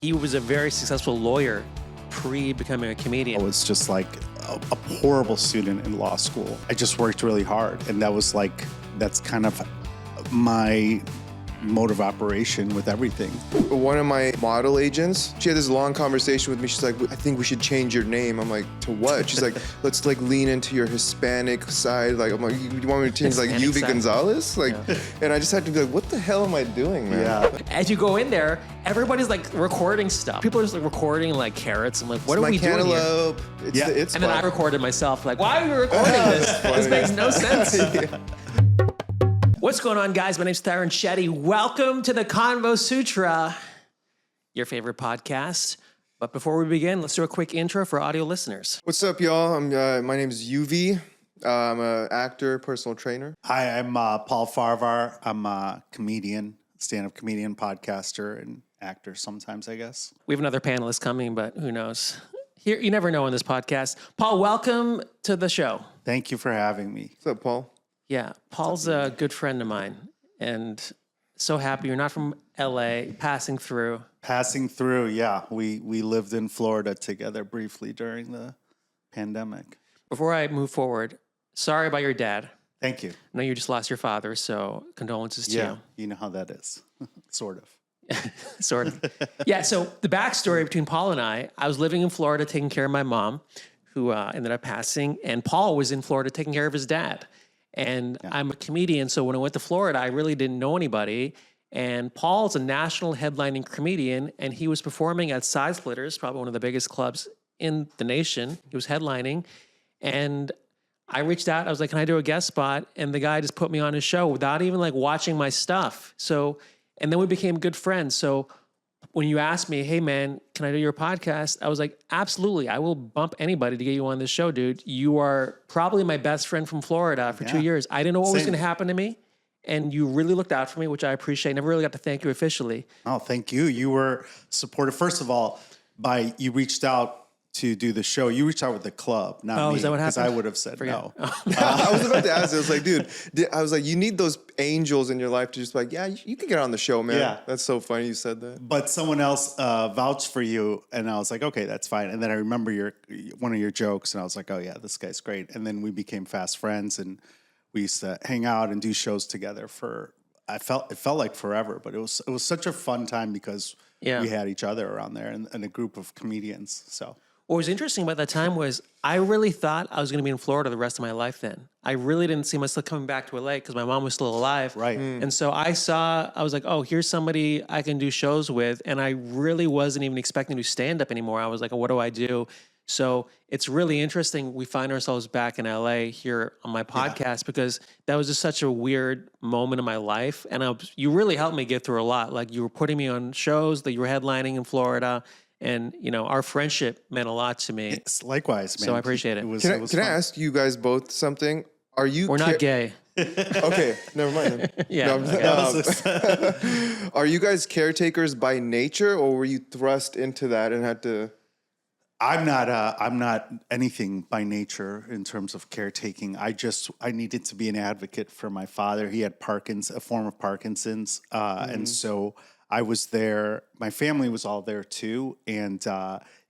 He was a very successful lawyer pre-becoming a comedian. I was just like a horrible student in law school. I just worked really hard. And that's kind of my mode of operation with everything. One of my model agents, she had this long conversation with me. She's like, I think we should change your name. I'm like, to what? She's like, let's like lean into your Hispanic side. Like, I'm like, you want me to change like Yuvi Gonzalez? Like, and I just had to be like, what the hell am I doing, man? Yeah. As you go in there, everybody's like recording stuff. People are just like recording like carrots. I'm like, what are we doing here? Cantaloupe. It's And then I recorded myself like, why are we recording this? This makes no sense. What's going on, guys? My name's TARUN'S Shetty. Welcome to the Convo Sutra, your favorite podcast. But before we begin, let's do a quick intro for audio listeners. What's up, y'all? My name is Yuvi. I'm an actor, personal trainer. Hi, I'm Paul Farahvar. I'm a comedian, stand-up comedian, podcaster, and actor sometimes, I guess. We have another panelist coming, but who knows? Here, you never know in this podcast. Paul, welcome to the show. Thank you for having me. What's up, Paul? Yeah, Paul's a good friend of mine, and so happy you're not from LA, passing through. Passing through, yeah. We lived in Florida together briefly during the pandemic. Before I move forward, sorry about your dad. Thank you. I know you just lost your father, so condolences to you. You know how that is, sort of. Sort of. Yeah, so the backstory between Paul and I was living in Florida taking care of my mom, who ended up passing, and Paul was in Florida taking care of his dad. And I'm a comedian, so when I went to Florida, I really didn't know anybody. And Paul's a national headlining comedian, and he was performing at Side Splitters, probably one of the biggest clubs in the nation. He was headlining. And I reached out. I was like, can I do a guest spot? And the guy just put me on his show without even like watching my stuff. So, and then we became good friends. So when you asked me, hey man, can I do your podcast? I was like, absolutely. I will bump anybody to get you on this show, dude. You are probably my best friend from Florida for 2 years. I didn't know what was going to happen to me. And you really looked out for me, which I appreciate. Never really got to thank you officially. Oh, thank you. You were supportive. First of all, you reached out to do the show. You reached out with the club, not me. Is that what happened? Because I would have said no. I was about to ask. I was like, dude, I was like, you need those angels in your life to just be like, yeah, you can get on the show, man. Yeah. That's so funny you said that. But someone else vouched for you, and I was like, okay, that's fine. And then I remember one of your jokes, and I was like, oh yeah, this guy's great. And then we became fast friends, and we used to hang out and do shows together it felt like forever, but it was such a fun time because we had each other around there and a group of comedians. So. What was interesting about that time was I really thought I was going to be in Florida the rest of my life then. I really didn't see myself coming back to LA because my mom was still alive. Right. And so I was like, oh, here's somebody I can do shows with. And I really wasn't even expecting to stand up anymore. I was like, oh, what do I do? So it's really interesting. We find ourselves back in LA here on my podcast because that was just such a weird moment in my life. And you really helped me get through a lot. Like you were putting me on shows that you were headlining in Florida. And, you know, our friendship meant a lot to me. It's likewise, man. So I appreciate it. Can I ask you guys both something? We're not gay. Okay, never mind. Yeah. Are you guys caretakers by nature, or were you thrust into that and had to? I'm not anything by nature in terms of caretaking. I needed to be an advocate for my father. He had a form of Parkinson's, and so I was there. My family was all there too, and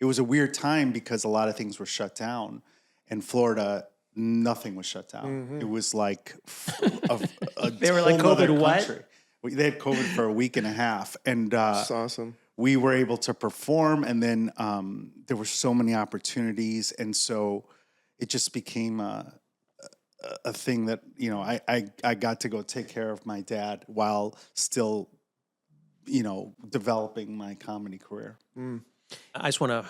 it was a weird time because a lot of things were shut down. In Florida, nothing was shut down. Mm-hmm. It was like They were like, COVID what? They had COVID for a week and a half, and That's awesome. we were able to perform, and then there were so many opportunities, and so it just became a thing that, you know, I got to go take care of my dad while still, you know, developing my comedy career. I just want to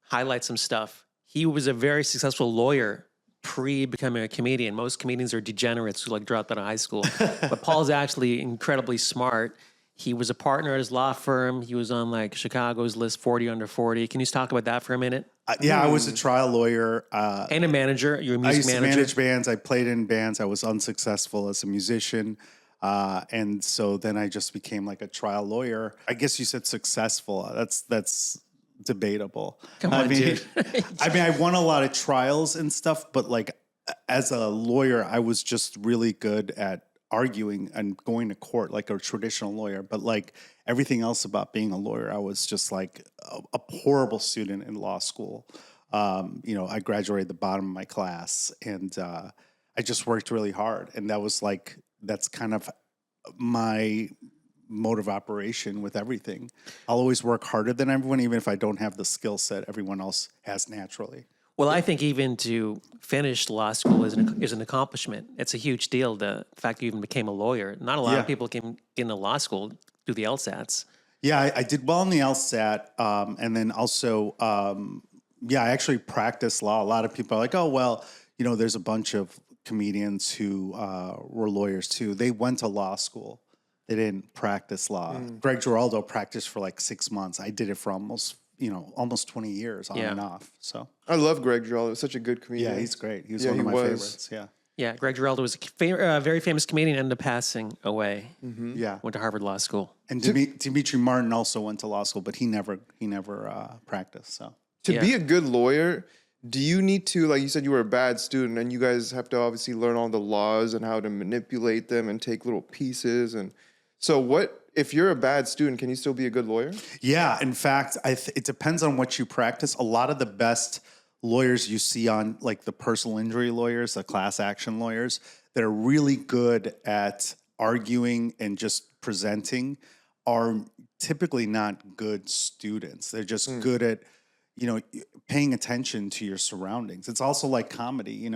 highlight some stuff. He was a very successful lawyer pre-becoming a comedian. Most comedians are degenerates who like dropped out of high school. But Paul's actually incredibly smart. He was a partner at his law firm. He was on like Chicago's list 40 under 40. Can you just talk about that for a minute? I was a trial lawyer. And a manager. You're a music I used manager. to manage bands. I played in bands. I was unsuccessful as a musician. And so then I just became like a trial lawyer. I guess you said successful. That's debatable. Come on, dude. I won a lot of trials and stuff, but like as a lawyer, I was just really good at arguing and going to court like a traditional lawyer, but like everything else about being a lawyer, I was just like a horrible student in law school. I graduated the bottom of my class, and I just worked really hard, and that's kind of my mode of operation with everything. I'll always work harder than everyone, even if I don't have the skill set everyone else has naturally. Well, I think even to finish law school is an accomplishment. It's a huge deal. The fact you even became a lawyer. Not a lot of people can get into law school, do the LSATs. Yeah, I did well in the LSAT, and then also, I actually practiced law. A lot of people are like, oh, well, there's a bunch of comedians who were lawyers too. They went to law school. They didn't practice law. Greg Giraldo practiced for like 6 months. I did it for almost 20 years on and off. So I love Greg Giraldo. He's such a good comedian. Yeah, he's great. He was one of my favorites. Yeah. Yeah, Greg Giraldo was a very famous comedian, ended up passing away. Mm-hmm. Yeah. Went to Harvard Law School. And Dimitri Martin also went to law school, but he never practiced. So to be a good lawyer, do you need to, like you said, you were a bad student, and you guys have to obviously learn all the laws and how to manipulate them and take little pieces. And so if you're a bad student, can you still be a good lawyer? Yeah. In fact, it depends on what you practice. A lot of the best lawyers you see on like the personal injury lawyers, the class action lawyers that are really good at arguing and just presenting are typically not good students. They're just good at, paying attention to your surroundings. It's also like comedy,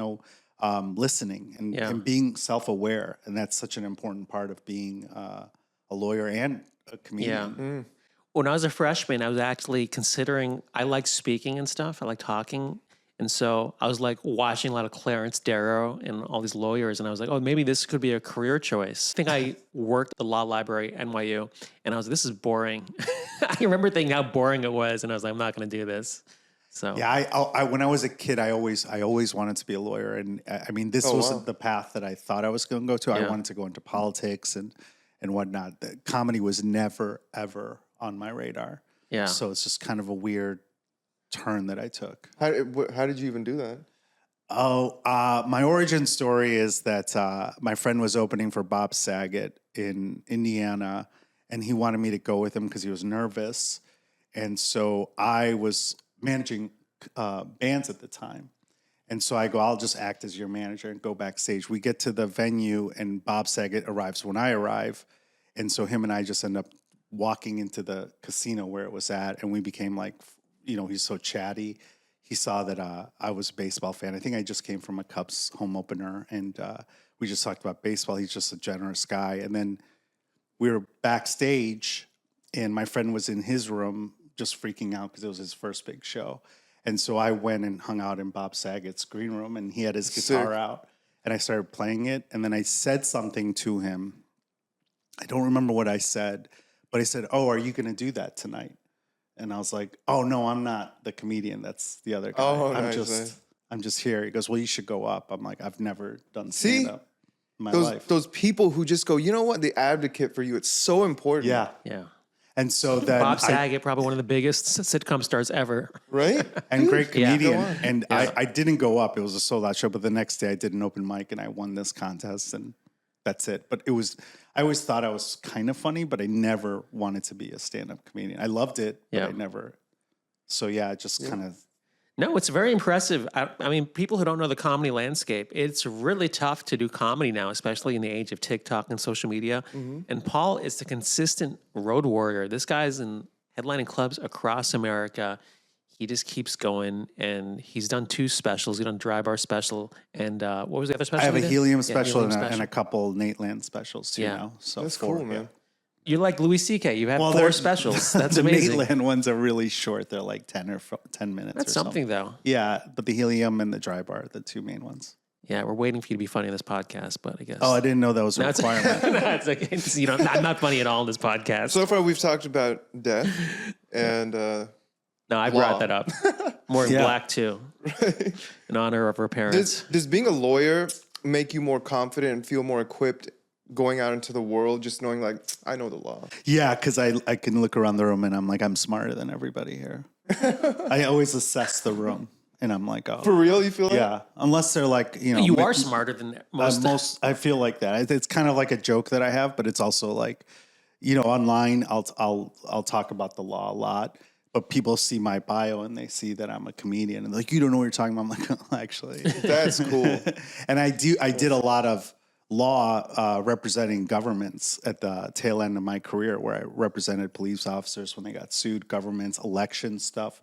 listening and being self-aware. And that's such an important part of being a lawyer and a comedian. Yeah. When I was a freshman, I was actually considering, I like speaking and stuff. I like talking. And so I was like watching a lot of Clarence Darrow and all these lawyers. And I was like, oh, maybe this could be a career choice. I think I worked at the law library at NYU. And I was like, this is boring. I remember thinking how boring it was. And I was like, I'm not going to do this. So yeah, I when I was a kid, I always wanted to be a lawyer. And I mean, this wasn't the path that I thought I was going to go to. I wanted to go into politics and whatnot. The comedy was never, ever on my radar. Yeah. So it's just kind of a weird turn that I took. How did you even do that? My origin story is that my friend was opening for Bob Saget in Indiana, and he wanted me to go with him because he was nervous. And so I was managing bands at the time. And so I go, I'll just act as your manager and go backstage. We get to the venue, and Bob Saget arrives when I arrive. And so him and I just end up walking into the casino where it was at, and we became like, he's so chatty. He saw that I was a baseball fan. I think I just came from a Cubs home opener, and we just talked about baseball. He's just a generous guy. And then we were backstage, and my friend was in his room just freaking out because it was his first big show. And so I went and hung out in Bob Saget's green room, and he had his guitar out, and I started playing it. And then I said something to him. I don't remember what I said, but I said, "Oh, are you going to do that tonight?" And I was like, "Oh no, I'm not the comedian. That's the other guy. I'm just here." He goes, "Well, you should go up." I'm like, "I've never done stand up in my life." Those people who just go, you know what? The advocate for you. It's so important. Yeah. Yeah. And so then Bob Saget, probably one of the biggest sitcom stars ever. Right? And great comedian. Yeah. And I didn't go up. It was a sold out show. But the next day I did an open mic and I won this contest, and that's it. But I always thought I was kind of funny, but I never wanted to be a stand-up comedian. I loved it, but I never. So yeah, it just kind of. No, it's very impressive. I mean, people who don't know the comedy landscape, it's really tough to do comedy now, especially in the age of TikTok and social media. Mm-hmm. And Paul is the consistent road warrior. This guy's in headlining clubs across America. He just keeps going, and he's done 2 specials. He's done Dry Bar special, and what was the other special? I have a Helium special, Helium and a couple Nateland specials too now. So that's 4, cool, man. You're like Louis C.K. You have 4 specials. That's the amazing. Nateland ones are really short. They're like 10 minutes. That's or something, though. Yeah, but the Helium and the Dry Bar are the 2 main ones. Yeah, we're waiting for you to be funny in this podcast, but I guess. Oh, I didn't know that was a requirement. It's okay. I'm not funny at all in this podcast. So far, we've talked about death and. No, I brought that up. More in black, too. Right. In honor of her parents. Does being a lawyer make you more confident and feel more equipped going out into the world, just knowing, like, I know the law? Yeah, because I can look around the room and I'm like, I'm smarter than everybody here. I always assess the room. And I'm like, oh, For real, you feel like? yeah. Unless they're like, you know, You are smarter than most. I feel like that. It's kind of like a joke that I have, but it's also like, you know, online I'll talk about the law a lot, but people see my bio and they see that I'm a comedian and they're like, you don't know what you're talking about. I'm like, oh, actually, That's cool. and I did a lot of law representing governments at the tail end of my career, where I represented police officers when they got sued, governments, election stuff.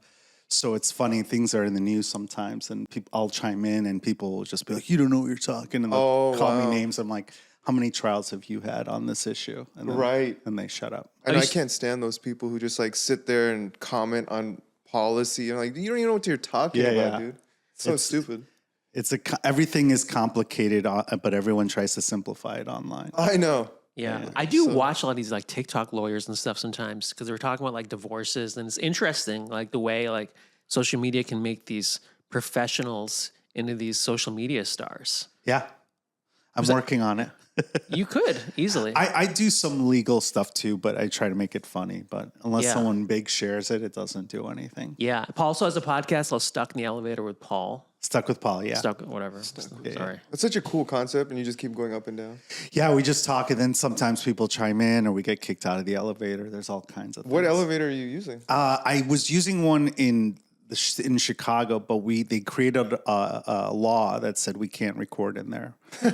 So it's funny, things are in the news sometimes, and I'll chime in, and people will just be like, "You don't know what you're talking," and they'll call me names. I'm like, "How many trials have you had on this issue?" And then, and they shut up. And I can't stand those people who just like sit there and comment on policy and like, you don't even know what you're talking about, dude. So stupid. Everything is complicated, but everyone tries to simplify it online. I know. Yeah, I do watch a lot of these like TikTok lawyers and stuff sometimes because they're talking about like divorces, and it's interesting like the way like social media can make these professionals into these social media stars. Yeah, I'm working on it. You could easily. I do some legal stuff too, but I try to make it funny. But unless someone big shares it, it doesn't do anything. Yeah, Paul also has a podcast called Stuck in the Elevator with Paul. Stuck with Paul, yeah. Whatever. Sorry. It's such a cool concept, and you just keep going up and down. Yeah, we just talk, and then sometimes people chime in, or we get kicked out of the elevator. There's all kinds of things. What elevator are you using? I was using one in Chicago, but they created a law that said we can't record in there. No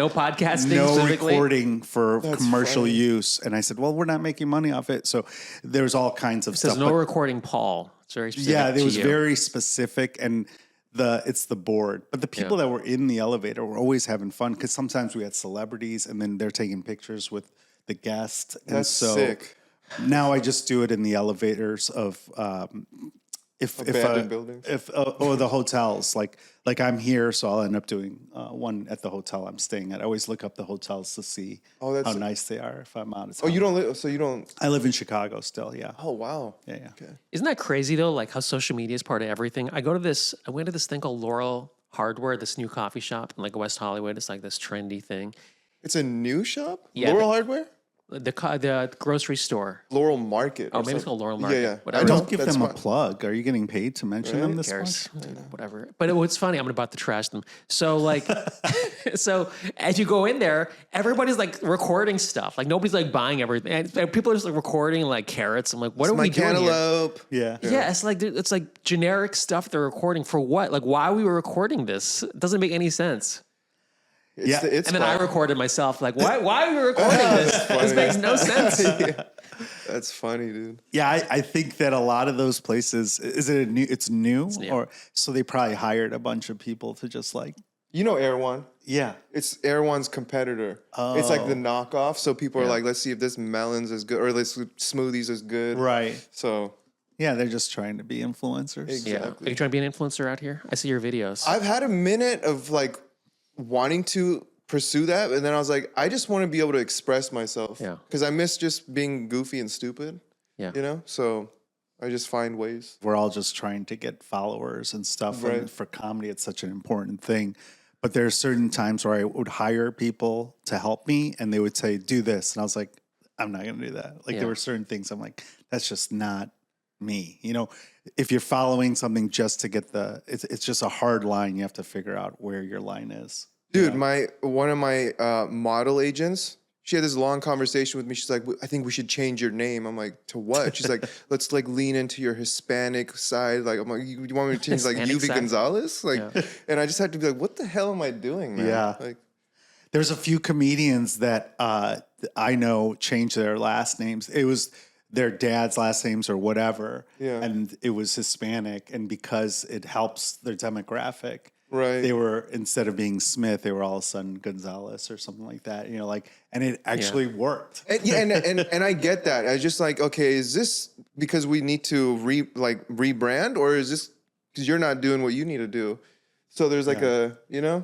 podcasting. No recording for commercial use. And I said, well, we're not making money off it. So there's all kinds of stuff. It says no recording, Paul. It's very specific. Yeah, it was very specific, and it's the board. But the people that were in the elevator were always having fun, because sometimes we had celebrities, and then they're taking pictures with the guest. That's sick. Now I just do it in the elevators of abandoned buildings, or the hotels. Like I'm here, so I'll end up doing one at the hotel I'm staying at. I always look up the hotels to see how nice they are if I'm out of town. Oh, you don't live? So you don't? I live in Chicago still. Yeah. Oh wow. Yeah. Okay. Isn't that crazy though? Like how social media is part of everything. I went to this thing called Laurel Hardware, this new coffee shop in like West Hollywood. It's like this trendy thing. It's a new shop. Yeah, Laurel Hardware. The grocery store. Laurel Market. Oh, maybe it's called Laurel Market. Yeah. Whatever. Don't give them a plug. Are you getting paid to mention them this cares? much? Whatever. But what's funny, I'm about to trash them. So like, so as you go in there, everybody's like recording stuff. Like nobody's like buying everything. And people are just like recording like carrots. I'm like, what are we doing cantaloupe. Yeah. Yeah, it's like generic stuff they're recording for what? Like why are we recording this? It doesn't make any sense. It's and then I recorded myself. Like, why are we recording this? This makes no sense. That's funny, dude. Yeah, I think that a lot of those places, it's new, or so they probably hired a bunch of people to just like. You know Erewhon? Yeah. It's Erewhon's competitor. Oh. It's like the knockoff. So people are like, let's see if this melon's is good, or this smoothies is good. Right. So. Yeah, they're just trying to be influencers. Exactly. Yeah. Are you trying to be an influencer out here? I see your videos. I've had a minute of like wanting to pursue that, and then I was like, I just want to be able to express myself. Yeah. Because I miss just being goofy and stupid. Yeah. You know? So I just find ways. We're all just trying to get followers and stuff. Right. And for comedy, it's such an important thing. But there are certain times where I would hire people to help me, and they would say, do this. And I was like, I'm not going to do that. Like there were certain things I'm like, that's just not me. You know, if you're following something just to get it's just a hard line. You have to figure out where your line is. Dude, one of my model agents, she had this long conversation with me. She's like, I think we should change your name. I'm like, to what? She's like, let's like lean into your Hispanic side. Like, I'm like, you want me to change like Yuvi Gonzalez? Like, and I just had to be like, what the hell am I doing, man? Yeah. Like, there's a few comedians that I know change their last names. It was their dad's last names or whatever. Yeah. And it was Hispanic. And because it helps their demographic. Right. They were, instead of being Smith, they were all of a sudden Gonzalez or something like that. You know, like, and it actually worked. And I get that. I was just like, okay, is this because we need to rebrand, or is this because you're not doing what you need to do? So there's like you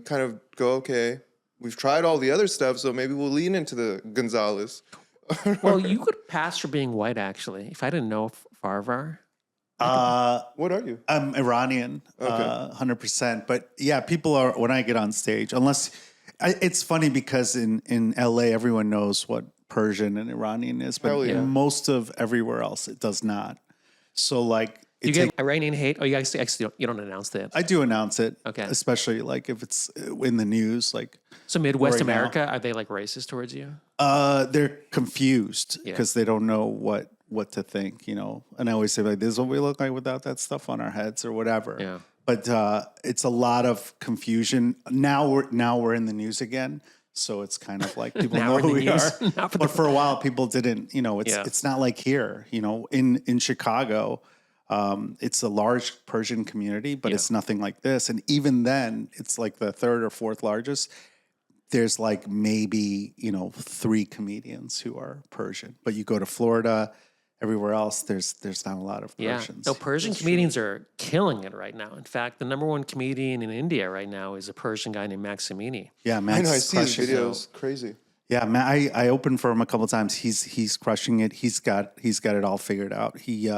kind of go, okay, we've tried all the other stuff, so maybe we'll lean into the Gonzalez. Well, you could pass for being white, actually. If I didn't know Farahvar. What are you? I'm Iranian, 100%. But yeah, people are, when I get on stage, it's funny because in LA, everyone knows what Persian and Iranian is, but most of everywhere else, it does not. So like, You get Iranian hate? Oh, you guys actually you don't announce that. I do announce it. Okay. Especially like if it's in the news, like. So Midwest right America, are they like racist towards you? They're confused because they don't know what to think, you know. And I always say like, this is what we look like without that stuff on our heads or whatever. Yeah. But it's a lot of confusion. Now we're in the news again. So it's kind of like people know who we are. But for a while, people didn't. You know, it's not like here. You know, in Chicago, it's a large Persian community, but it's nothing like this. And even then, it's like the third or fourth largest. There's like maybe 3 comedians who are Persian. But you go to Florida, everywhere else, there's not a lot of Persians. No, Persian comedians are killing it right now. In fact, the number one comedian in India right now is a Persian guy named Maximini. Yeah, Max. I know. I see his videos. Crazy. Yeah, I opened for him a couple of times. He's crushing it. He's got it all figured out. He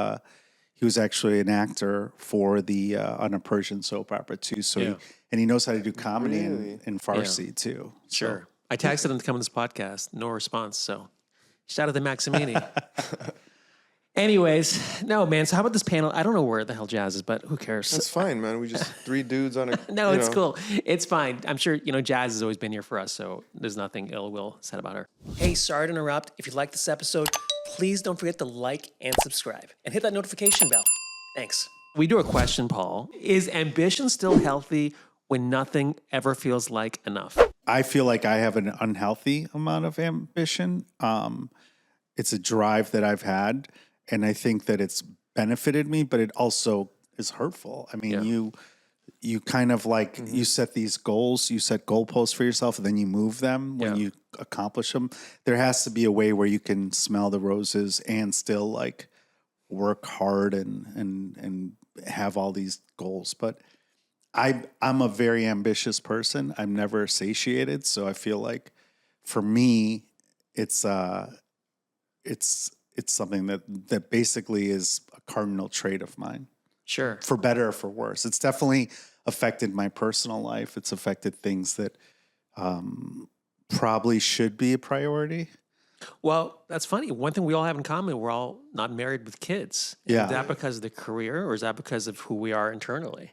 was actually an actor for the on a Persian soap opera too. So he knows how to do comedy in Farsi too. Sure. So. I texted him to come on this podcast. No response. So shout out to Maximini. Anyways, no, man. So how about this panel? I don't know where the hell Jazz is, but who cares? That's fine, man. We just 3 dudes on a... No, it's cool. It's fine. I'm sure, Jazz has always been here for us, so there's nothing ill will said about her. Hey, sorry to interrupt. If you like this episode, please don't forget to like and subscribe. And hit that notification bell. Thanks. We do a question, Paul. Is ambition still healthy when nothing ever feels like enough? I feel like I have an unhealthy amount of ambition. It's a drive that I've had. And I think that it's benefited me, but it also is hurtful. I mean, you kind of like, you set these goals, you set goalposts for yourself, and then you move them when you accomplish them. There has to be a way where you can smell the roses and still like work hard and have all these goals. But I'm a very ambitious person. I'm never satiated. So I feel like for me, it's something that basically is a cardinal trait of mine. Sure. For better or for worse. It's definitely affected my personal life. It's affected things that probably should be a priority. Well, that's funny. One thing we all have in common, we're all not married with kids. Yeah. Is that because of the career or is that because of who we are internally?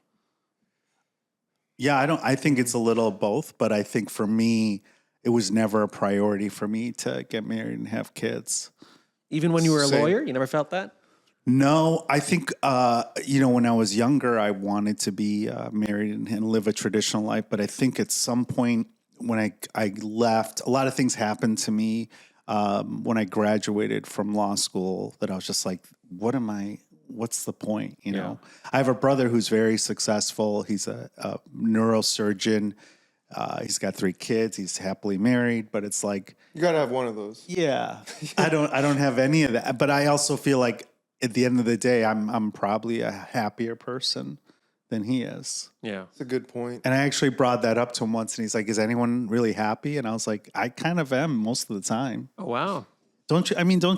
Yeah, I think it's a little of both, but I think for me, it was never a priority for me to get married and have kids. Even when you were a lawyer, you never felt that? No, I think, when I was younger, I wanted to be married and live a traditional life. But I think at some point when I left, a lot of things happened to me when I graduated from law school that I was just like, what's the point? You know, I have a brother who's very successful. He's a neurosurgeon. He's got 3 kids. He's happily married, but it's like you gotta have one of those. Yeah, I don't have any of that. But I also feel like at the end of the day, I'm probably a happier person than he is. Yeah, that's a good point. And I actually brought that up to him once, and he's like, "Is anyone really happy?" And I was like, "I kind of am most of the time." Oh wow. Don't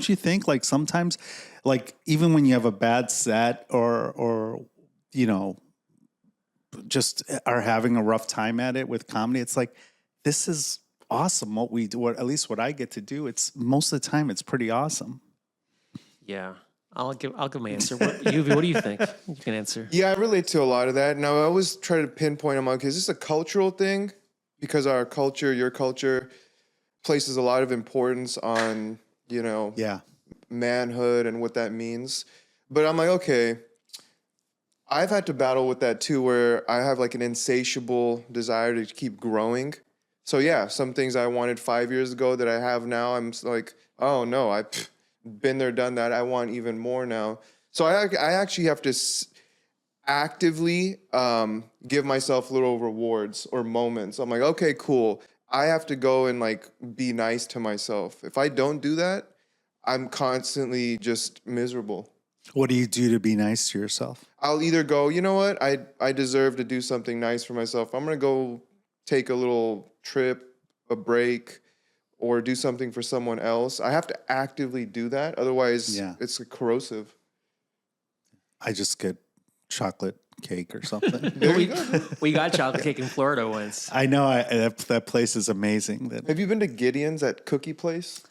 you think like sometimes, like even when you have a bad set or just are having a rough time at it with comedy, it's like, this is awesome what we do, at least what I get to do. It's most of the time it's pretty awesome. Yeah. I'll give my answer. Yuvi, what do you think? You can answer. Yeah, I relate to a lot of that. Now I always try to pinpoint them is this a cultural thing? Because our culture, your culture, places a lot of importance on, manhood and what that means. But I'm like, okay, I've had to battle with that too, where I have like an insatiable desire to keep growing. So yeah, some things I wanted 5 years ago that I have now, I'm like, oh no, I've been there, done that. I want even more now. So I actually have to actively give myself little rewards or moments. I'm like, okay, cool. I have to go and like be nice to myself. If I don't do that, I'm constantly just miserable. What do you do to be nice to yourself? I'll either go, you know what, I deserve to do something nice for myself. I'm going to go take a little trip, a break, or do something for someone else. I have to actively do that. Otherwise, it's corrosive. I just get chocolate cake or something. we got chocolate cake in Florida once. I know. That place is amazing. Have you been to Gideon's, that cookie place?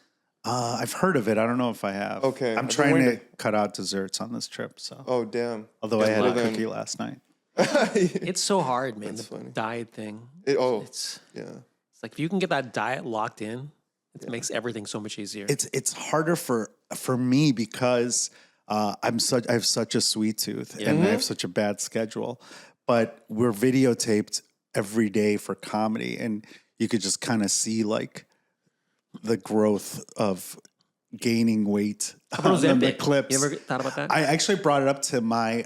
I've heard of it. I don't know if I have. Okay. I'm I've been trying to waiting- cut out desserts on this trip. So, Oh, damn. although I had a then- cookie last night. It's so hard, man. The funny. diet thing. It's It's like if you can get that diet locked in, it makes everything so much easier. It's harder for me because I have such a sweet tooth and I have such a bad schedule. But we're videotaped every day for comedy, and you could just kind of see like the growth of gaining weight on the clips. You ever thought about that? I actually brought it up to my,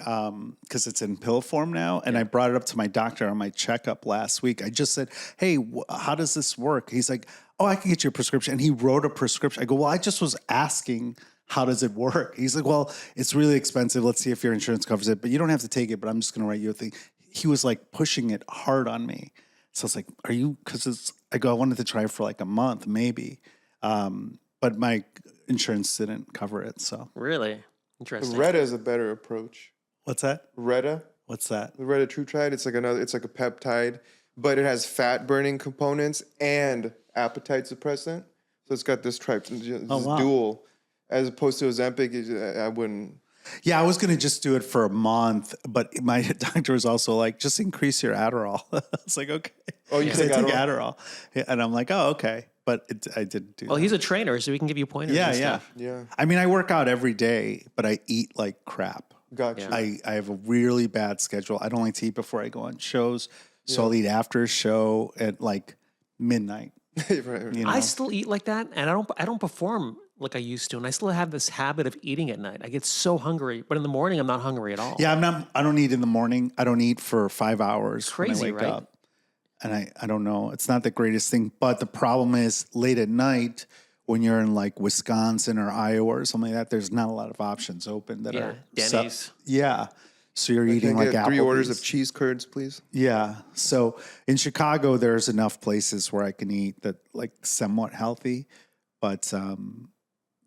because it's in pill form now, and I brought it up to my doctor on my checkup last week. I just said, hey, how does this work? He's like, oh, I can get you a prescription. And he wrote a prescription. I go, well, I just was asking, how does it work? He's like, well, it's really expensive. Let's see if your insurance covers it, but you don't have to take it, but I'm just going to write you a thing. He was like pushing it hard on me. So I was like, are you, I wanted to try for like a month, maybe. But my insurance didn't cover it. So Really? Interesting. Retta is a better approach. what's that? Retta, What's that? the retatrutide, it's like a peptide, but it has fat burning components and appetite suppressant. So it's got this wow. dual, as opposed to Ozempic. I wouldn't. Yeah, I was going to just do it for a month, but my doctor was also like, just increase your Adderall. I was like, okay. Oh, you I take take Adderall? Adderall. Yeah, and I'm like, oh, okay. But I didn't do Well, that. he's a trainer, so he can give you pointers. Yeah, and yeah. stuff. Yeah, I mean, I work out every day, but I eat like crap. gotcha. Yeah. I have a really bad schedule. I don't like to eat before I go on shows. So I'll eat after a show at like midnight. right. You know? I still eat like that, and I don't perform like I used to, and I still have this habit of eating at night. I get so hungry, but in the morning I'm not hungry at all. Yeah, I don't eat in the morning. I don't eat for 5 hours Crazy, when I wake right? up. And I don't know. It's not the greatest thing. But the problem is late at night when you're in like Wisconsin or Iowa or something like that, there's not a lot of options open that Yeah, are Denny's. Yeah. So you're eating Can I like get 3 orders of Applebee's. cheese curds, please? Yeah. So in Chicago, there's enough places where I can eat that like somewhat healthy. But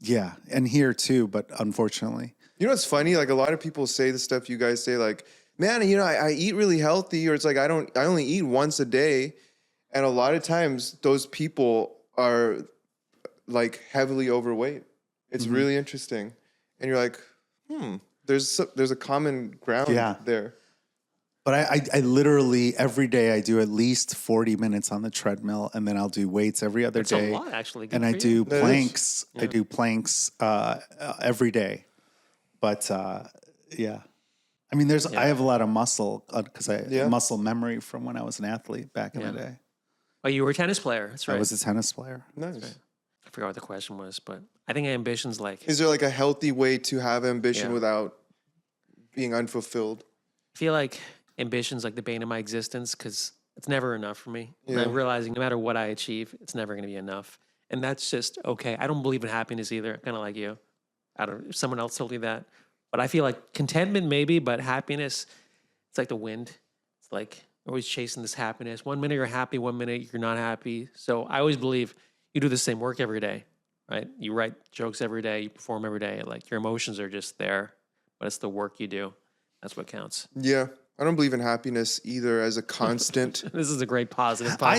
yeah. And here too, but unfortunately. You know what's funny? Like a lot of people say the stuff you guys say, like, man, I eat really healthy, or it's like I only eat once a day. And a lot of times those people are like heavily overweight. It's really interesting. And you're like, there's a common ground there. But I literally every day I do at least 40 minutes on the treadmill, and then I'll do weights every other That's day. a lot, actually. Good And for I you. do That is. planks. I do planks every day. But yeah, I mean, I have a lot of muscle because I muscle memory from when I was an athlete back in the day. Oh, you were a tennis player. That's right. I was a tennis player. Nice. I forgot what the question was, but I think ambition's like, Is there like a healthy way to have ambition without being unfulfilled? I feel like ambition's like the bane of my existence because it's never enough for me. And Yeah. I'm realizing no matter what I achieve, it's never going to be enough. And that's just okay. I don't believe in happiness either. Kind of like you. If someone else told me that. But I feel like contentment maybe, but happiness, it's like the wind. It's like always chasing this happiness. 1 minute you're happy, 1 minute you're not happy. So I always believe you do the same work every day, right? You write jokes every day, you perform every day. Like your emotions are just there, but it's the work you do. That's what counts. Yeah. I don't believe in happiness either as a constant. This is a great positive I podcast.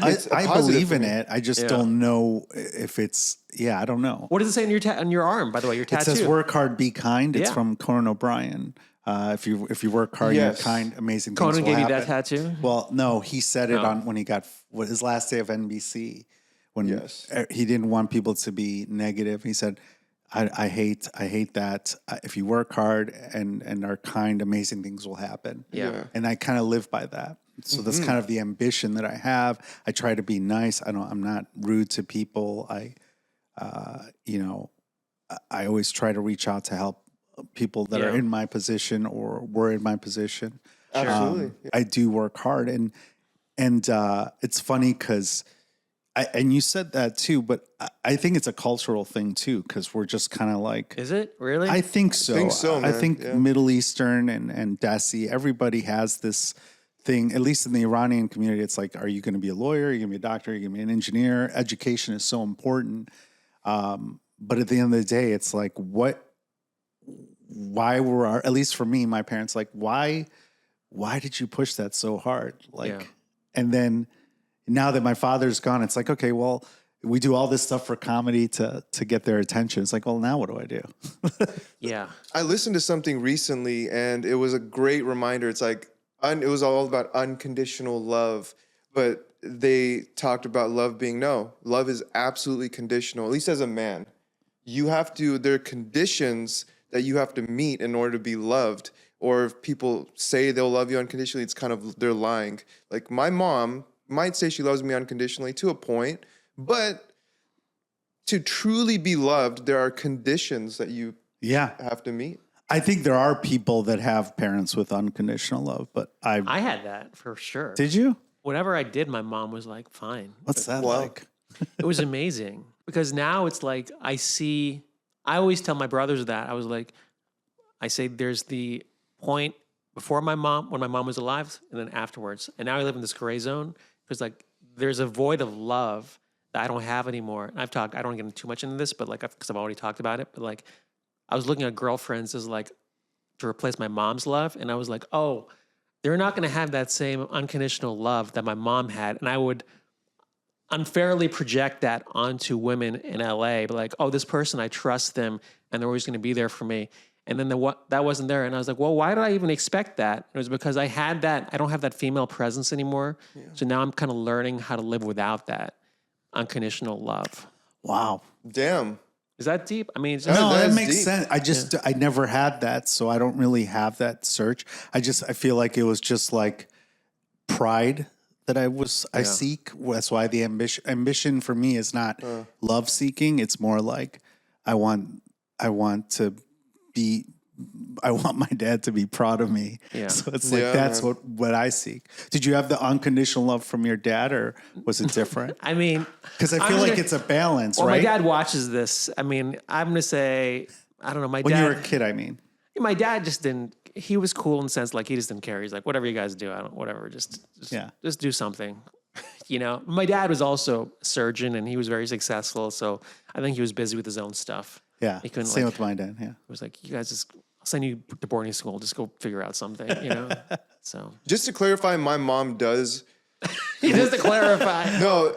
It's a I positive believe for in me. it. I just Yeah. don't know if it's. Yeah, I don't know. What does it say on your arm, by the way, your It tattoo? says "Work hard, be kind." It's Yeah. from Conan O'Brien. If you work hard, Yes. you're kind. Amazing Conan things will gave you happen. that tattoo? Well, no, he said it Oh. on when he got his last day of NBC. When Yes. he didn't want people to be negative. He said, I hate that. If you work hard and are kind, amazing things will happen. Yeah. And I kind of live by that. So that's kind of the ambition that I have. I try to be nice. I'm not rude to people. I always try to reach out to help people that are in my position or were in my position. Absolutely. I do work hard, and it's funny because. And you said that too, but I think it's a cultural thing too, because we're just kind of like. Is it really? I think so. I man. think Yeah. Middle Eastern and Desi, everybody has this thing, at least in the Iranian community. It's like, are you going to be a lawyer? Are you going to be a doctor? Are you going to be an engineer? Education is so important. But at the end of the day, it's like, why were at least for me, my parents, like, why did you push that so hard? Like, Yeah. and then now that my father's gone, it's like, okay, well, we do all this stuff for comedy to get their attention. It's like, well, now what do I do? Yeah. I listened to something recently, and it was a great reminder. It's like it was all about unconditional love, but they talked about love being love is absolutely conditional. At least as a man, there are conditions that you have to meet in order to be loved. Or if people say they'll love you unconditionally, it's kind of they're lying. Like my mom might say she loves me unconditionally to a point, but to truly be loved, there are conditions that you have to meet. I think there are people that have parents with unconditional love, but I had that for sure. Did you? Whatever I did, my mom was like, fine. What's that like? It was amazing because now it's like I always tell my brothers that. I say there's the point before when my mom was alive, and then afterwards. And now I live in this gray zone because like there's a void of love that I don't have anymore. And I don't want to get too much into this, but like because I've already talked about it. But like I was looking at girlfriends as like to replace my mom's love, and I was like, oh, they're not going to have that same unconditional love that my mom had, and I would unfairly project that onto women in LA, but like, oh, this person, I trust them, and they're always going to be there for me. And then that wasn't there, and I was like, well, why did I even expect that? It was because I had that. I don't have that female presence anymore, so now I'm kind of learning how to live without that unconditional love. Wow, damn. Is that deep? I mean, no, that makes sense. I never had that, so I don't really have that search. I feel like it was just like pride that I seek. That's why the ambition for me is not love seeking. It's more like I want my dad to be proud of me. Yeah. So it's like that's what I seek. Did you have the unconditional love from your dad, or was it different? I mean, because I feel like it's a balance, well, right? My dad watches this. I mean, I'm going to say, I don't know. When you were a kid, I mean. My dad just didn't, he was cool in the sense like he just didn't care. He's like, whatever you guys do, just do something. You know, my dad was also a surgeon and he was very successful. So I think he was busy with his own stuff. Yeah. He couldn't Same with my dad. Yeah. It was like, you guys I'll send you to boarding school. Just go figure out something, you know? So just to clarify, my mom does. Just to clarify. No,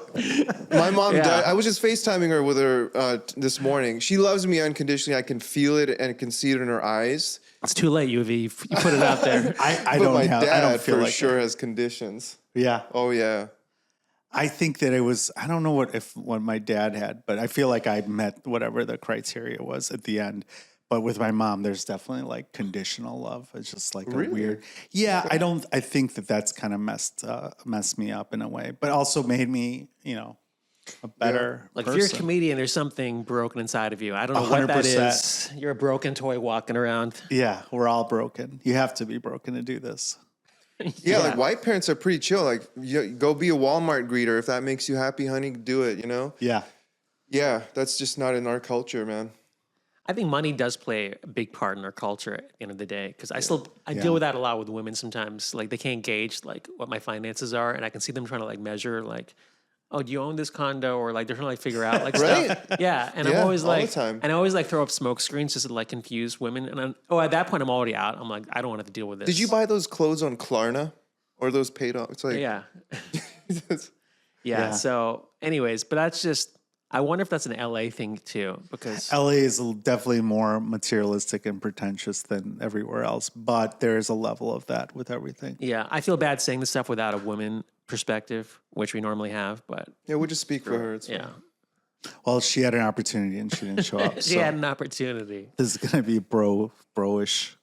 my mom does. I was just FaceTiming her with her this morning. She loves me unconditionally. I can feel it and can see it in her eyes. It's too late, Yuvi. You put it out there. I don't feel like sure has conditions. Yeah. Oh yeah. I think that it was, I don't know what my dad had, but I feel like I met whatever the criteria was at the end. But with my mom, there's definitely like conditional love. It's just like a weird, I think that's kind of messed me up in a way, but also made me, a better like person. If you're a comedian, there's something broken inside of you. I don't know 100%. What that is. You're a broken toy walking around. Yeah, we're all broken. You have to be broken to do this. Yeah, like white parents are pretty chill. Like, go be a Walmart greeter. If that makes you happy, honey, do it, Yeah. Yeah, that's just not in our culture, man. I think money does play a big part in our culture at the end of the day. Because I deal with that a lot with women sometimes. Like, they can't gauge, like, what my finances are. And I can see them trying to, like, measure, like, oh, do you own this condo? Or, like, they're trying to, like, figure out, like, stuff. Yeah. And I'm always, like, all the time. And I always, like, throw up smoke screens just to, like, confuse women. And at that point, I'm already out. I'm like, I don't want to have to deal with this. Did you buy those clothes on Klarna? Or those paid off? It's like... Yeah. Yeah. So, anyways, but that's just... I wonder if that's an LA thing too, because LA is definitely more materialistic and pretentious than everywhere else, but there is a level of that with everything. Yeah, I feel bad saying this stuff without a woman perspective, which we normally have, but yeah, we'll just speak for her. It's fine. Well, she had an opportunity and she didn't show up. She had an opportunity. This is going to be bro-ish.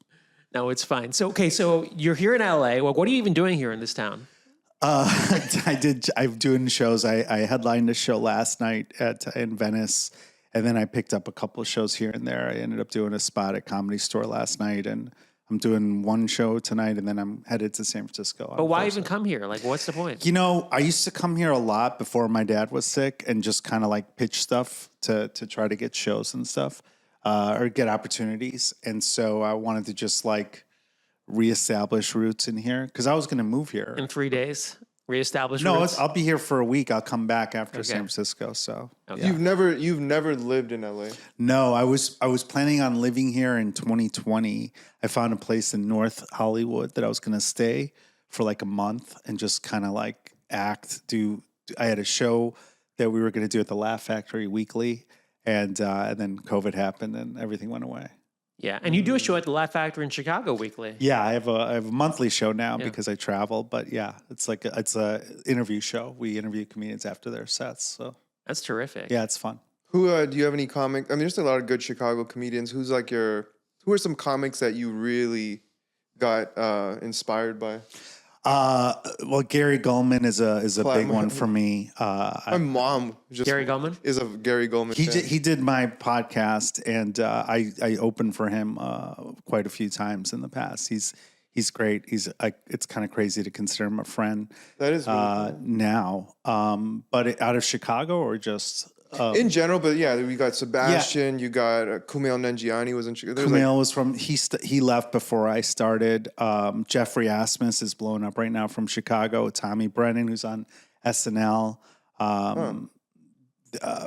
No, it's fine. So, okay, so you're here in LA. Well, what are you even doing here in this town? I'm doing shows. I headlined a show last night in Venice, and then I picked up a couple of shows here and there. I ended up doing a spot at Comedy Store last night, and I'm doing one show tonight, and then I'm headed to San Francisco. But why even come here? Like, what's the point? I used to come here a lot before my dad was sick and just kind of like pitch stuff to try to get shows and stuff or get opportunities. And so I wanted to just like reestablish roots in here because I was going to move here in 3 days. Reestablish roots? I'll be here for a week. I'll come back after San Francisco. So you've never lived in LA? No, I was planning on living here in 2020. I found a place in North Hollywood that I was going to stay for like a month and just kind of like act. I had a show that we were going to do at the Laugh Factory weekly, and then COVID happened and everything went away. Yeah, and you do a show at the Laugh Factory in Chicago weekly. Yeah, I have a monthly show now because I travel. But yeah, it's like it's a interview show. We interview comedians after their sets. So that's terrific. Yeah, it's fun. Who do you have any comic? I mean, there's a lot of good Chicago comedians. Who are some comics that you really got inspired by? Well, Gary Gulman is a big one for me. My mom Gary Gulman is a Gary Gulman fan. He did my podcast, and I opened for him quite a few times in the past. He's great. It's kind of crazy to consider him a friend. That is really cool. Now. But out of Chicago or just in general, but yeah, we got Sebastian. You got Kumail Nanjiani was in Chicago. Kumail was from he left before I started. Jeffrey Asmus is blowing up right now from Chicago. Tommy Brennan, who's on SNL.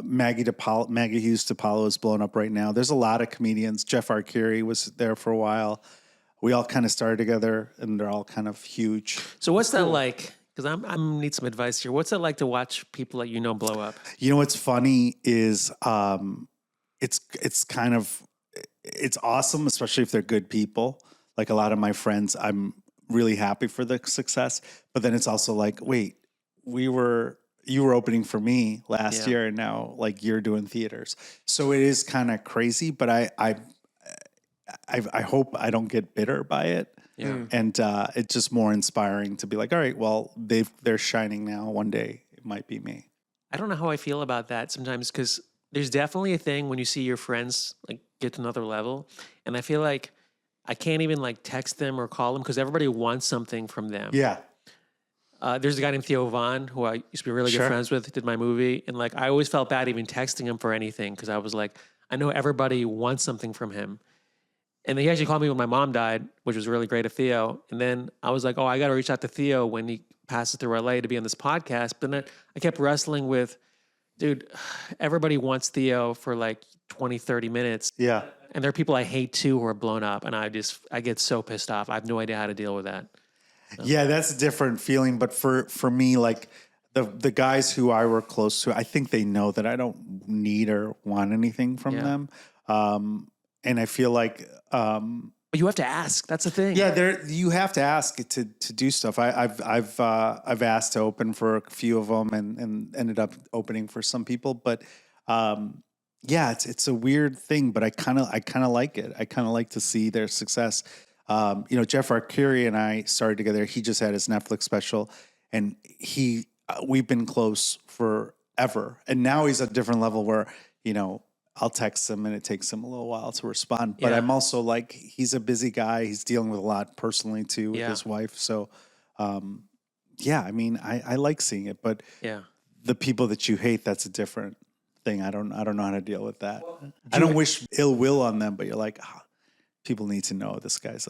Maggie Hughes DiPaolo is blowing up right now. There's a lot of comedians. Jeff Arcuri was there for a while. We all kind of started together, and they're all kind of huge. So what's that like? Because I need some advice here. What's it like to watch people that you know blow up? You know what's funny is it's awesome, especially if they're good people. Like a lot of my friends, I'm really happy for the success. But then it's also like, wait, you were opening for me last year, and now like you're doing theaters. So it is kind of crazy. But I hope I don't get bitter by it. Yeah. And it's just more inspiring to be like, all right, well, they're shining now. One day it might be me. I don't know how I feel about that sometimes, because there's definitely a thing when you see your friends like get to another level, and I feel like I can't even like text them or call them because everybody wants something from them. Yeah. There's a guy named Theo Vaughn who I used to be really good friends with, did my movie, and like I always felt bad even texting him for anything because I was like, I know everybody wants something from him. And he actually called me when my mom died, which was really great of Theo. And then I was like, oh, I got to reach out to Theo when he passes through LA to be on this podcast. But then I kept wrestling with, dude, everybody wants Theo for like 20, 30 minutes. Yeah. And there are people I hate too who are blown up. And I get so pissed off. I have no idea how to deal with that. Yeah, that's a different feeling. But for me, like the guys who I work close to, I think they know that I don't need or want anything from them. And I feel like, but you have to ask. That's the thing. Yeah, you have to ask to do stuff. I've asked to open for a few of them and ended up opening for some people. But yeah, it's a weird thing. But I kind of like it. I kind of like to see their success. Jeff Arcuri and I started together. He just had his Netflix special, and we've been close forever. And now he's at a different level where I'll text him and it takes him a little while to respond. But I'm also like, he's a busy guy. He's dealing with a lot personally too with his wife. So, I mean, I like seeing it. But the people that you hate, that's a different thing. I don't know how to deal with that. I don't wish ill will on them, but you're like, people need to know this guy's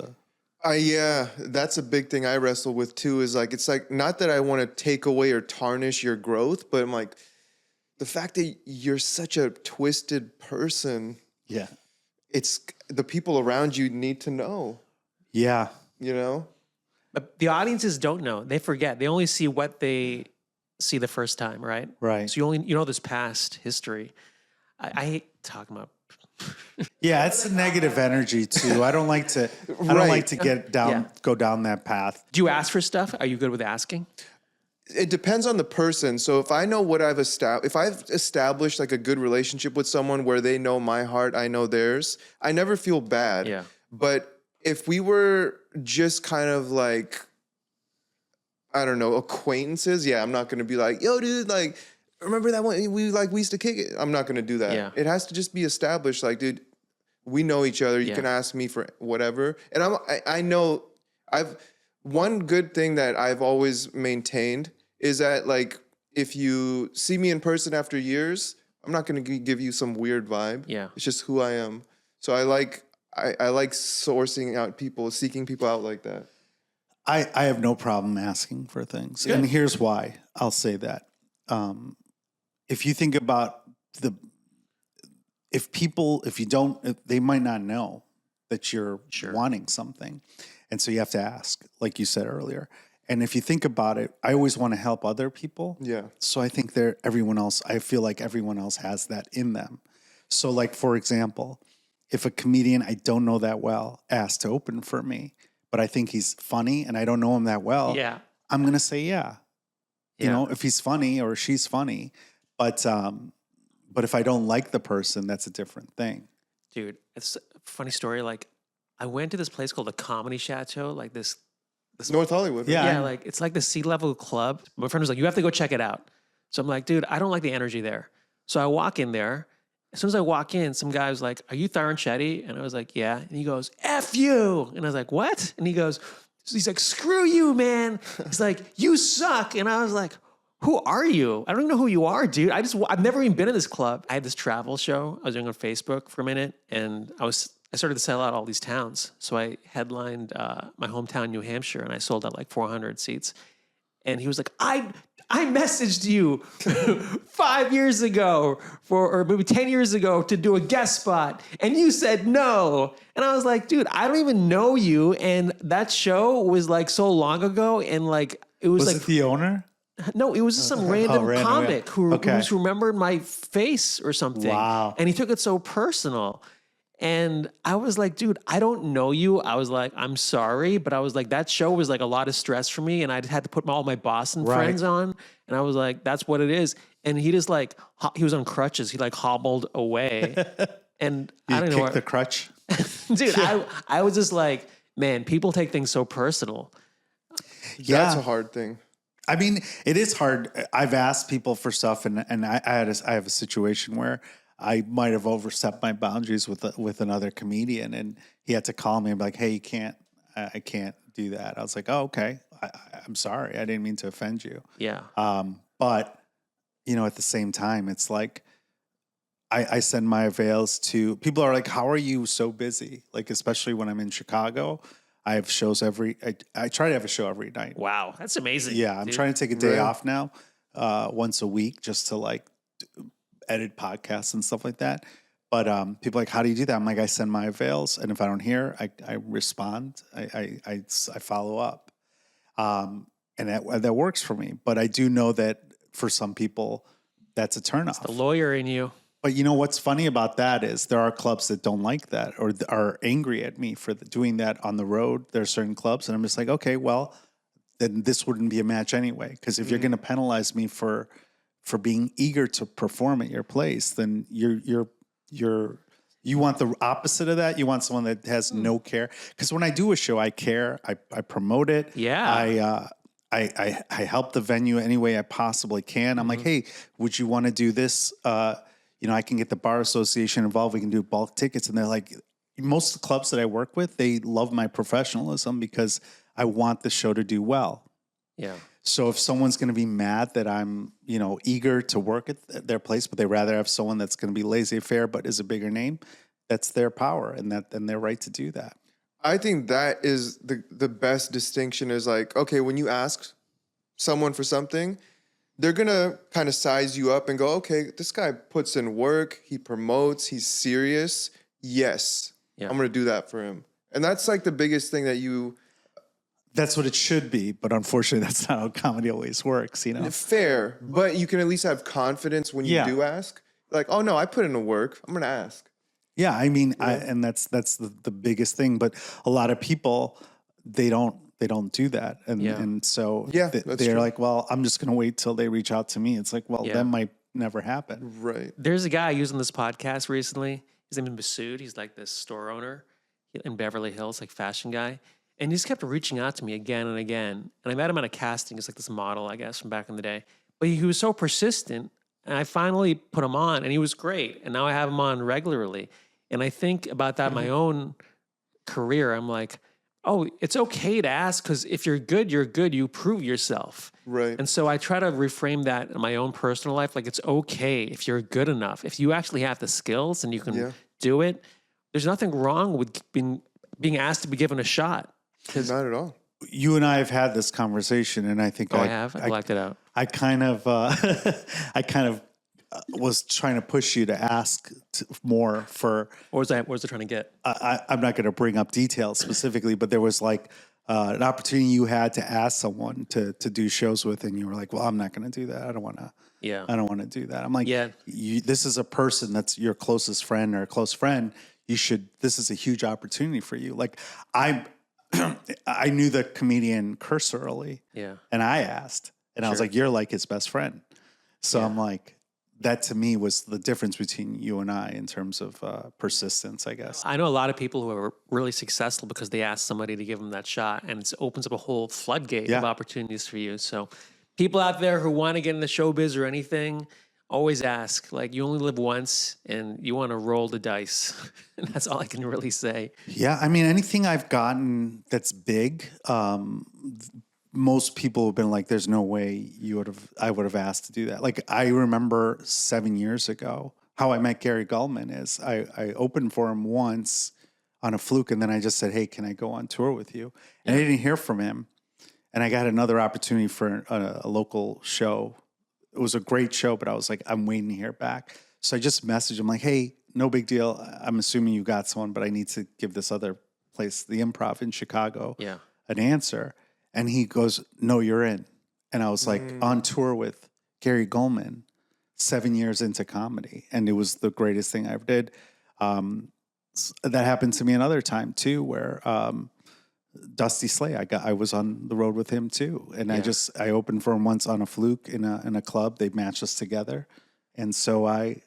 that's a big thing I wrestle with too. Is like, it's like, not that I want to take away or tarnish your growth, but I'm like, the fact that you're such a twisted person, it's the people around you need to know. Yeah. But the audiences don't know. They forget. They only see what they see the first time, right? Right. So you know this past history. I hate talking about. Yeah, it's a negative energy too. I don't like to. I don't like to go down that path. Do you ask for stuff? Are you good with asking? It depends on the person. So if I know what I've established like a good relationship with someone where they know my heart, I know theirs, I never feel bad. Yeah. But if we were just kind of like, I don't know, acquaintances, I'm not going to be like, yo, dude, like, remember that one? We used to kick it. I'm not going to do that. Yeah. It has to just be established. Like, dude, we know each other. You can ask me for whatever. And I know one good thing that I've always maintained is that, like, if you see me in person after years, I'm not going to give you some weird vibe. Yeah. It's just who I am. So I like sourcing out people, seeking people out like that. I have no problem asking for things. Good. And here's why I'll say that. If you think about if you don't, they might not know that you're wanting something. And so you have to ask, like you said earlier. And if you think about it, I always want to help other people. Yeah. So I think I feel like everyone else has that in them. So like, for example, if a comedian I don't know that well asks to open for me, but I think he's funny and I don't know him that well, Yeah. I'm going to say, yeah. You Yeah. know, if he's funny or she's funny, but if I don't like the person, that's a different thing. Dude, it's a funny story. Like, I went to this place called the Comedy Chateau, like this. North Hollywood. Yeah. Yeah, like it's like the sea-level club. My friend was like, you have to go check it out. So I'm like, dude, I don't like the energy there. So I walk in there. As soon as I walk in, some guy was like, are you TARUN'S Shetty? And I was like, yeah. And he goes, F you. And I was like, what? And he's like, screw you, man. He's like, you suck. And I was like, who are you? I don't even know who you are, dude. I've never even been in this club. I had this travel show I was doing on Facebook for a minute, and I started to sell out all these towns. So I headlined my hometown, New Hampshire, and I sold out like 400 seats. And he was like, I messaged you 5 years ago or maybe 10 years ago to do a guest spot, and you said no. And I was like, dude, I don't even know you. And that show was like so long ago, and like it was Was like it the owner? no, it was just some random comic yeah. who Okay. just remembered my face or something. Wow. And he took it so personal. And I was like, dude, I don't know you. I was like, I'm sorry. But I was like, that show was like a lot of stress for me. And I had to put all my Boston Right. friends on. And I was like, that's what it is. And he just like, he was on crutches. He like hobbled away. And I don't know. Kick the crutch. Dude, I was just like, man, people take things so personal. That's a hard thing. I mean, it is hard. I've asked people for stuff, and I have a situation where I might have overstepped my boundaries with another comedian, and he had to call me and be like, "Hey, I can't do that." I was like, "Oh, okay. I'm sorry. I didn't mean to offend you." Yeah. But you know, at the same time, it's like I send my avails to people are like, "How are you so busy?" Like, especially when I'm in Chicago. I have shows I try to have a show every night. Wow. That's amazing. Yeah, I'm dude. trying to take a day Really? off now, once a week, just to like edit podcasts and stuff like that. But people are like, how do you do that? I'm like, I send my avails, and if I don't hear, I respond. I follow up, and that works for me. But I do know that for some people, that's a turnoff. The lawyer in you. But you know what's funny about that is there are clubs that don't like that or are angry at me for doing that on the road. There are certain clubs, and I'm just like, okay, well, then this wouldn't be a match anyway. Because if you're going to penalize me for being eager to perform at your place, then you want the opposite of that. You want someone that has no care. Because when I do a show, I care. I promote it. Yeah. I help the venue any way I possibly can. I'm like, hey, would you want to do this? I can get the bar association involved. We can do bulk tickets. And they're like, most of the clubs that I work with, they love my professionalism because I want the show to do well. Yeah. So if someone's going to be mad that I'm, eager to work at their place, but they rather have someone that's going to be laissez-faire but is a bigger name, that's their power and they're right to do that. I think that is the best distinction is like, okay, when you ask someone for something, they're going to kind of size you up and go, okay, this guy puts in work, he promotes, he's serious. Yes, Yeah. I'm going to do that for him. And that's like the biggest thing that That's what it should be, but unfortunately that's not how comedy always works, Fair, but you can at least have confidence when you do ask. Like, oh no, I put in the work, I'm going to ask. Yeah, I mean, and that's the biggest thing. But a lot of people, they don't do that, and so that's they're true. like, well, I'm just going to wait till they reach out to me. It's like, well, that might never happen. Right. There's a guy using this podcast recently. His name is Masood. He's like this store owner in Beverly Hills, like fashion guy. And he just kept reaching out to me again and again. And I met him at a casting. It's like this model, I guess, from back in the day. But he was so persistent. And I finally put him on, and he was great. And now I have him on regularly. And I think about that in my own career. I'm like, oh, it's okay to ask because if you're good, you're good. You prove yourself. Right. And so I try to reframe that in my own personal life. Like, it's okay if you're good enough. If you actually have the skills and you can do it, there's nothing wrong with being asked to be given a shot. Not at all. You and I have had this conversation, and I think I have. I blacked it out. I kind of was trying to push you to ask more for. What was I trying to get? I'm not going to bring up details specifically, but there was like an opportunity you had to ask someone to do shows with, and you were like, well, I'm not going to do that. I don't want to. Yeah. I don't want to do that. I'm like, Yeah. this is a person that's your closest friend or a close friend. This is a huge opportunity for you. Like I knew the comedian Curse early. Yeah. And I asked, and I was like, you're like his best friend. So I'm like, that to me was the difference between you and I in terms of persistence, I guess. I know a lot of people who are really successful because they ask somebody to give them that shot, and it opens up a whole floodgate of opportunities for you. So people out there who want to get into showbiz or anything, always ask. Like, you only live once, and you want to roll the dice. And that's all I can really say. Yeah, I mean, anything I've gotten that's big, most people have been like, there's no way I would have asked to do that. Like, I remember 7 years ago, how I met Gary Gulman is I opened for him once on a fluke, and then I just said, hey, can I go on tour with you? And I didn't hear from him. And I got another opportunity for a local show. It was a great show, but I was like, I'm waiting to hear back. So I just messaged him like, hey, no big deal. I'm assuming you got someone, but I need to give this other place, the Improv in Chicago, an answer. And he goes, no, you're in. And I was like on tour with Gary Gulman 7 years into comedy. And it was the greatest thing I ever did. That happened to me another time too, where Dusty Slay, I was on the road with him too. And I opened for him once on a fluke in a club. They matched us together. And so I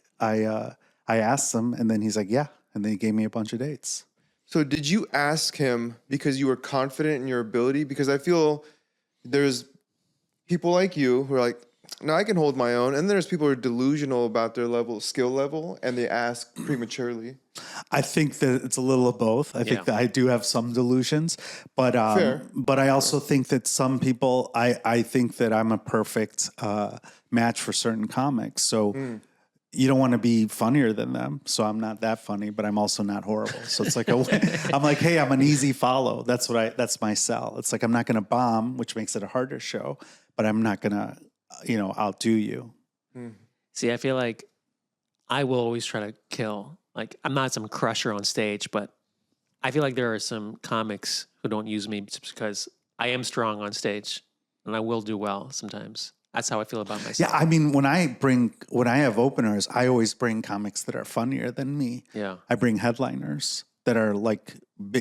asked him, and then he's like, yeah. And then he gave me a bunch of dates. So did you ask him because you were confident in your ability? Because I feel there's people like you who are like, no, I can hold my own. And there's people who are delusional about their skill level, and they ask prematurely. I think that it's a little of both. I think that I do have some delusions, but I also think that some people, I think that I'm a perfect match for certain comics. So you don't want to be funnier than them. So I'm not that funny, but I'm also not horrible. So it's like, I'm like, hey, I'm an easy follow. That's my sell. It's like, I'm not going to bomb, which makes it a harder show, but I'm not going to, outdo you. See, I feel like I will always try to kill. Like, I'm not some crusher on stage, but I feel like there are some comics who don't use me just because I am strong on stage and I will do well sometimes. That's how I feel about myself. Yeah, I mean, when I have openers, I always bring comics that are funnier than me. Yeah. I bring headliners that are like,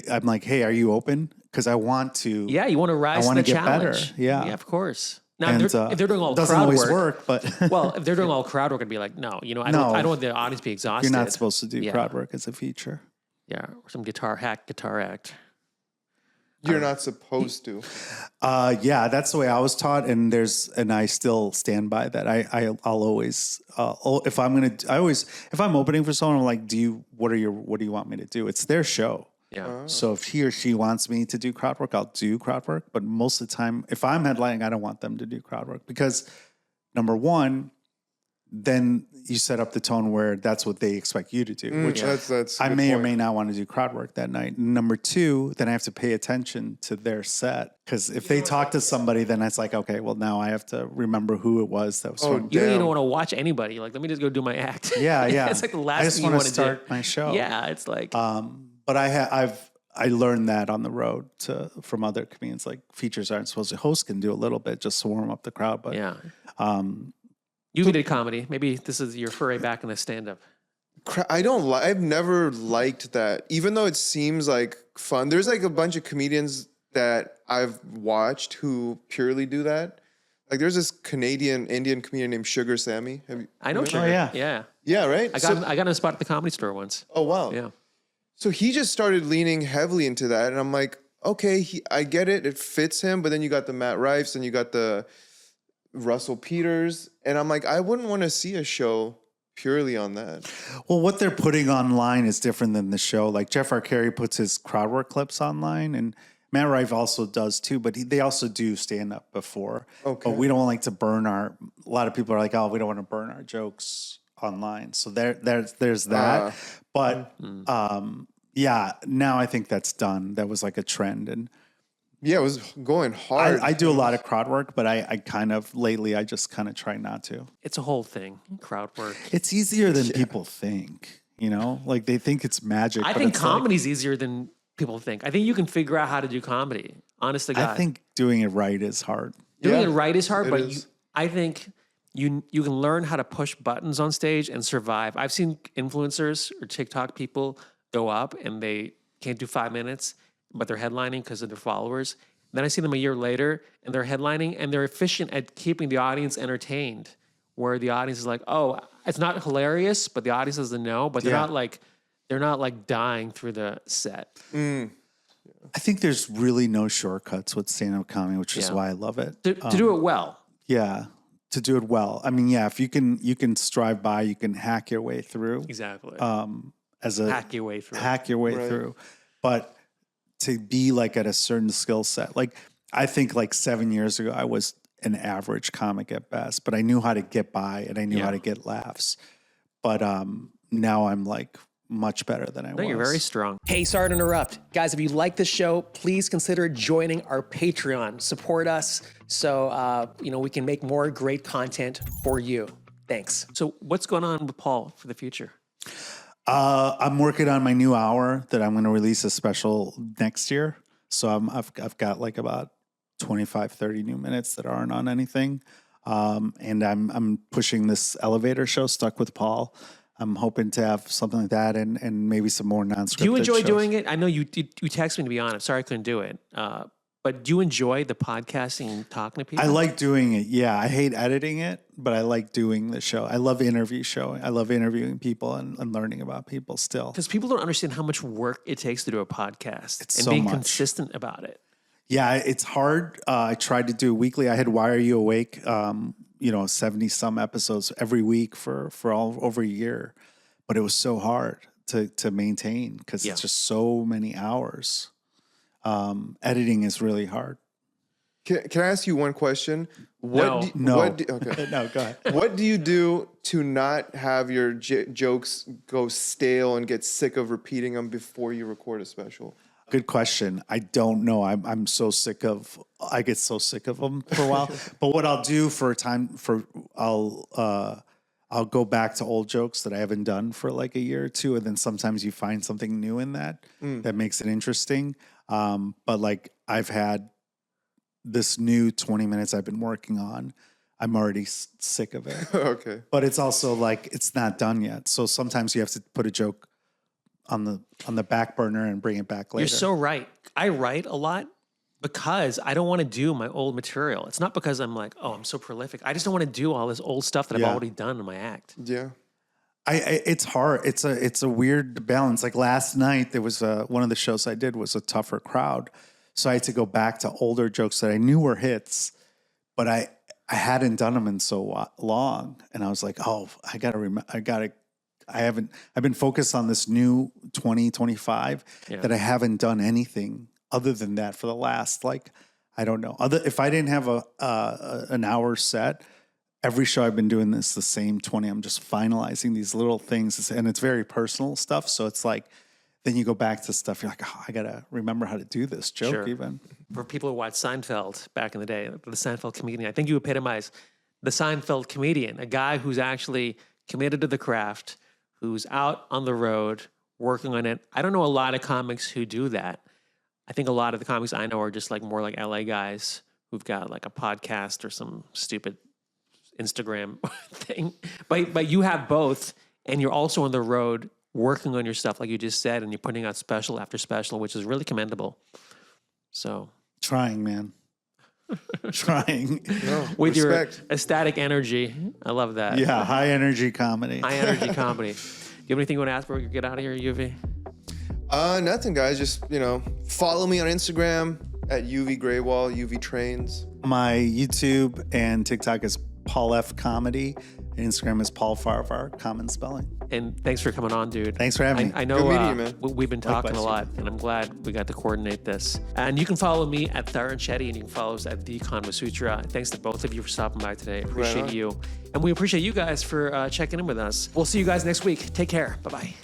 I'm like, hey, are you open? Because I want to. Yeah, you want to rise to the challenge. Better. Yeah, of course. Now, and, if they're doing all doesn't crowd always work, but well, if they're doing all crowd work, I'd be like, no, I don't want the audience to be exhausted. You're not supposed to do crowd work as a feature. Yeah, or some guitar act. You're not supposed to. Yeah, that's the way I was taught, and I still stand by that. I'll always if I'm opening for someone, I'm like, what do you want me to do? It's their show. Yeah. So if he or she wants me to do crowd work, I'll do crowd work. But most of the time, if I'm headlining, I don't want them to do crowd work because, number one, then you set up the tone where that's what they expect you to do, which that's I may or may not want to do crowd work that night. Number two, then I have to pay attention to their set because if they talk to somebody, then it's like, okay, well now I have to remember who it was that was. You don't want to watch anybody. Like, let me just go do my act. Yeah. It's like the last thing you want to start my show. Yeah, it's like. But I learned that on the road from other comedians. Like, features aren't supposed to. Hosts can do a little bit just to warm up the crowd, but yeah. You did comedy. Maybe this is your foray back in the stand-up. I've never liked that, even though it seems like fun. There's like a bunch of comedians that I've watched who purely do that. Like, there's this Indian comedian named Sugar Sammy. I know Sugar. Oh, yeah. Yeah, right? I got a spot at the Comedy Store once. Oh, wow. Yeah. So he just started leaning heavily into that. And I'm like, okay, I get it. It fits him. But then you got the Matt Rifes and you got the Russell Peters. And I'm like, I wouldn't want to see a show purely on that. Well, what they're putting online is different than the show. Like, Jeff Arcari puts his crowd work clips online, and Matt Rife also does too, but they also do stand up before. Okay. But we don't like to burn a lot of people are like, oh, we don't want to burn our jokes online. So there's that. But yeah, now I think that's done. That was like a trend. And yeah, it was going hard. I do a lot of crowd work, but I kind of lately I just kind of try not to. It's a whole thing, crowd work. It's easier than people think, like they think it's magic. I think comedy's easier than people think. I think you can figure out how to do comedy. Honest to God. I think doing it right is hard. Doing Yeah, it right is hard, it but is. I think you can learn how to push buttons on stage and survive. I've seen influencers or TikTok people go up and they can't do 5 minutes, but they're headlining because of their followers. Then I see them a year later and they're headlining and they're efficient at keeping the audience entertained. Where the audience is like, oh, it's not hilarious, but the audience doesn't know. But they're not like dying through the set. I think there's really no shortcuts with stand-up comedy, which is why I love it. To do it well. Yeah, to do it well. I mean, yeah, if you can strive by, you can hack your way through. Exactly. Hack your way through. Hack your way through. But to be like at a certain skill set, like I think like 7 years ago, I was an average comic at best, but I knew how to get by and I knew how to get laughs. But now I'm like much better than I was. You're very strong. Hey, sorry to interrupt. Guys, if you like this show, please consider joining our Patreon. Support us so we can make more great content for you. Thanks. So what's going on with Paul for the future? I'm working on my new hour that I'm going to release a special next year. So I've got like about 25, 30 new minutes that aren't on anything. And I'm pushing this elevator show, Stuck with Paul. I'm hoping to have something like that and maybe some more non-scripted Do you enjoy shows. doing it? I know you texted me, to be honest. Sorry I couldn't do it. But do you enjoy the podcasting and talking to people? I like doing it. Yeah, I hate editing it, but I like doing the show. I love showing. I love interviewing people and learning about people still. Because people don't understand how much work it takes to do a podcast and so being much. consistent about it. Yeah, it's hard. I tried to do it weekly. I had Why Are You Awake, 70 some episodes every week for all over a year. But it was so hard to maintain because it's just so many hours. Editing is really hard. Can I ask you one question? No, go ahead. What do you do to not have your jokes go stale and get sick of repeating them before you record a special? Good question. I don't know. I'm so sick of. I get so sick of them for a while. But what I'll do I'll go back to old jokes that I haven't done for like a year or two, and then sometimes you find something new in that makes it interesting. But like I've had this new 20 minutes I've been working on. I'm already sick of it. Okay. But it's also like it's not done yet. So sometimes you have to put a joke on the back burner and bring it back later. You're so right. I write a lot because I don't want to do my old material. It's not because I'm like, oh, I'm so prolific. I just don't want to do all this old stuff that I've already done in my act. Yeah. It's hard. It's a weird balance. Like last night, there was one of the shows I did was a tougher crowd. So I had to go back to older jokes that I knew were hits, but I hadn't done them in so long. And I was like, oh, I've been focused on this new 2025 that I haven't done anything other than that for the last, like, I don't know. If I didn't have an hour set, every show I've been doing this the same 20. I'm just finalizing these little things, and it's very personal stuff. So it's like, then you go back to stuff. You're like, oh, I gotta remember how to do this joke. Even for people who watched Seinfeld back in the day, the Seinfeld comedian. I think you epitomize the Seinfeld comedian, a guy who's actually committed to the craft, who's out on the road working on it. I don't know a lot of comics who do that. I think a lot of the comics I know are just like more like LA guys who've got like a podcast or some stupid Instagram thing. But you have both, and you're also on the road working on your stuff, like you just said, and you're putting out special after special, which is really commendable. So trying, man. Trying. No, with respect. Your estatic energy. I love that. Yeah, high energy comedy. High energy comedy. Do you have anything you want to ask before we get out of here, Yuvi? Nothing, guys. Just, follow me on Instagram at Yuvi Grewal, Yuvi Trains. My YouTube and TikTok is Paul F Comedy. And Instagram is Paul Farahvar, common spelling. And thanks for coming on, dude. Thanks for having me. I know Good meeting you, man. We've been talking Likewise. a lot, and I'm glad we got to coordinate this. And you can follow me at TARUN'S, and you can follow us at the Convo Sutra. Thanks to both of you for stopping by today. Appreciate you. And we appreciate you guys for checking in with us. We'll see you guys next week. Take care. Bye-bye.